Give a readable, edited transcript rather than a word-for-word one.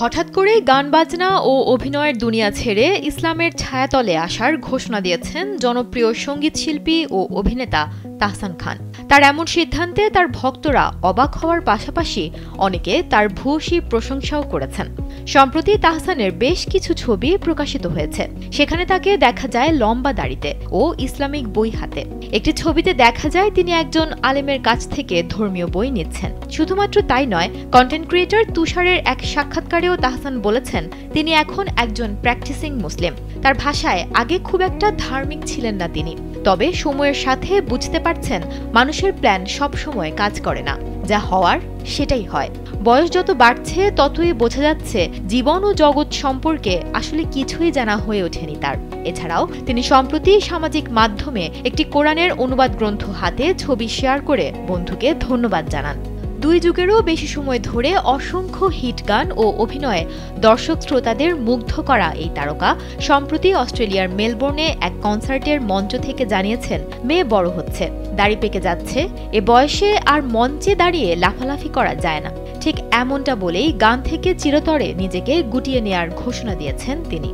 হঠাৎ করেই গান বাজনা ও অভিনয়ের দুনিয়া ছেড়ে ইসলামের ছায়াতলে আসার ঘোষণা দিয়েছেন জনপ্রিয় সঙ্গীতশিল্পী ও অভিনেতা তাহসান খান। তার এমন সিদ্ধান্তে তার ভক্তরা অবাক হওয়ার পাশাপাশি অনেকে তার ভূয়সী প্রশংসাও করেছেন। সম্প্রতি তাহসানের বেশ কিছু ছবি প্রকাশিত হয়েছে। সেখানে তাকে দেখা যায় লম্বা দাড়িতে ও ইসলামিক বই হাতে। একটি ছবিতে দেখা যায় তিনি একজন আলেমের কাছ থেকে ধর্মীয় বই নিচ্ছেন। শুধুমাত্র তাই নয়, কন্টেন্ট ক্রিয়েটর তুষারের এক সাক্ষাৎকারেও তাহসান বলেছেন তিনি এখন একজন প্র্যাকটিসিং মুসলিম। তার ভাষায় আগে খুব একটা ধার্মিক ছিলেন না তিনি, তবে সময়ের সাথে বুঝতে পারছেন মানুষের প্ল্যান সব সময় কাজ করে না, যা হওয়ার সেটাই হয়। বয়স যত বাড়ছে ততই বোঝা যাচ্ছে জীবন ও জগৎ সম্পর্কে আসলে কিছুই জানা হয়ে ওঠেনি তার। এছাড়াও তিনি সম্প্রতি সামাজিক মাধ্যমে একটি কোরআনের অনুবাদ গ্রন্থ হাতে ছবি শেয়ার করে বন্ধুকে ধন্যবাদ জানান। 2 যুগেরও বেশি সময় ধরে অসংখ্য হিট গান ও অভিনয়ে দর্শক শ্রোতাদের মুগ্ধ করা এই তারকা সম্প্রতি অস্ট্রেলিয়ার মেলবোর্নে এক কনসার্টের মঞ্চ থেকে জানিয়েছেন মেয়ে বড় হচ্ছে, দাড়ি পেকে যাচ্ছে, এ বয়সে আর মঞ্চে দাঁড়িয়ে লাফালাফি করা যায় না। ঠিক এমনটা বলেই গান থেকে চিরতরে নিজেকে গুটিয়ে নেয়ার ঘোষণা দিয়েছেন তিনি।